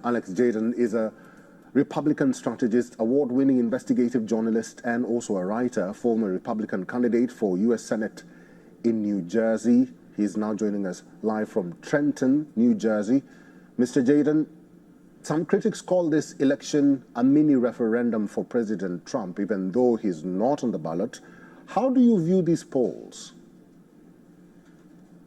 Alex Zdan is a Republican strategist, award-winning investigative journalist, and also a writer, former Republican candidate for U.S. Senate in New Jersey. He's now joining us live from Trenton, New Jersey. Mr. Zdan, some critics call this election a mini referendum for President Trump, even though he's not on the ballot. How do you view these polls?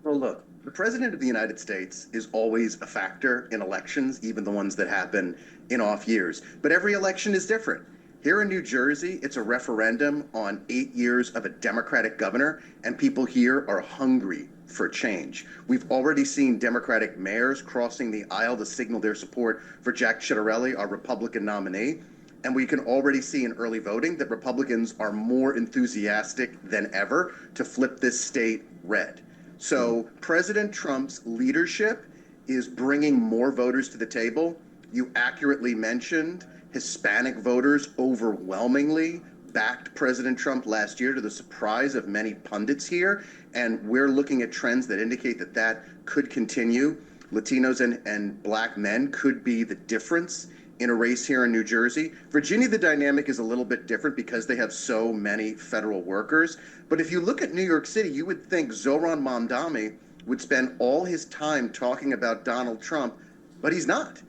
Well, look, the President of the United States is always a factor in elections, even the ones that happen in off years. But every election is different. Here in New Jersey, it's a referendum on 8 years of a Democratic governor, and people here are hungry for change. We've already seen Democratic mayors crossing the aisle to signal their support for Jack Ciattarelli, our Republican nominee. And we can already see in early voting that Republicans are more enthusiastic than ever to flip this state red. So President Trump's leadership is bringing more voters to the table. You accurately mentioned Hispanic voters overwhelmingly backed President Trump last year, to the surprise of many pundits here. And we're looking at trends that indicate that that could continue. Latinos and black men could be the difference in a race here in New Jersey. Virginia, the dynamic is a little bit different because they have so many federal workers. But if you look at New York City, you would think Zohran Mamdani would spend all his time talking about Donald Trump, but he's not.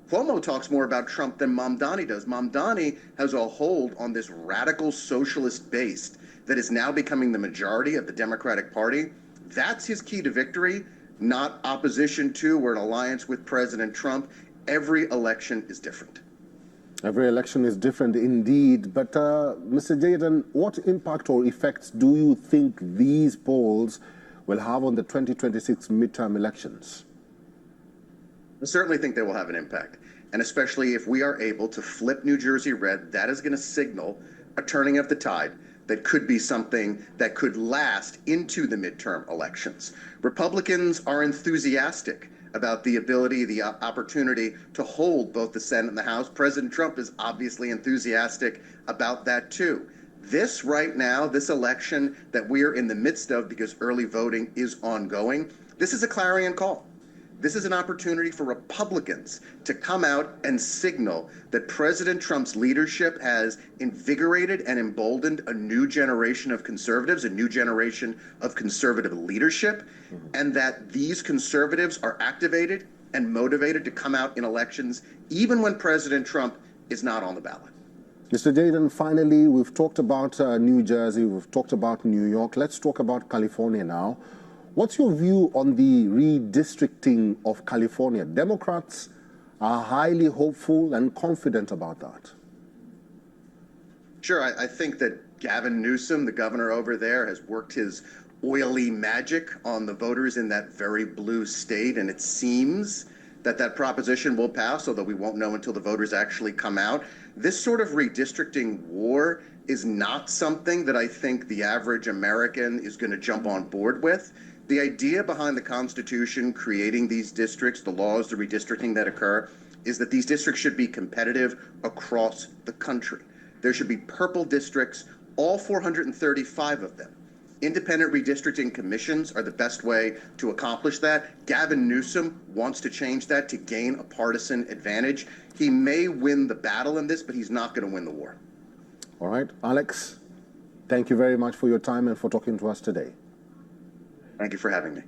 Cuomo talks more about Trump than Mamdani does. Mamdani has a hold on this radical socialist base that is now becoming the majority of the Democratic Party. That's his key to victory, not opposition to or an alliance with President Trump. Every election is different. Every election is different indeed. But Mr. Zdan, what impact or effects do you think these polls will have on the 2026 midterm elections? I certainly think they will have an impact. And especially if we are able to flip New Jersey red, that is going to signal a turning of the tide that could be something that could last into the midterm elections. Republicans are enthusiastic about the ability, the opportunity to hold both the Senate and the House. President Trump is obviously enthusiastic about that too. This right now, this election that we're in the midst of because early voting is ongoing, this is a clarion call. This is an opportunity for Republicans to come out and signal that President Trump's leadership has invigorated and emboldened a new generation of conservatives, a new generation of conservative leadership, and that these conservatives are activated and motivated to come out in elections, even when President Trump is not on the ballot. Mr. Zdan, finally, we've talked about New Jersey, we've talked about New York. Let's talk about California now. What's your view on the redistricting of California? Democrats are highly hopeful and confident about that. Sure, I think that Gavin Newsom, the governor over there, has worked his oily magic on the voters in that very blue state, and it seems that that proposition will pass, although we won't know until the voters actually come out. This sort of redistricting war is not something that I think the average American is going to jump on board with. The idea behind the Constitution creating these districts, the laws, the redistricting that occur, is that these districts should be competitive across the country. There should be purple districts, all 435 of them. Independent redistricting commissions are the best way to accomplish that. Gavin Newsom wants to change that to gain a partisan advantage. He may win the battle in this, but he's not going to win the war. All right, Alex, thank you very much for your time and for talking to us today. Thank you for having me.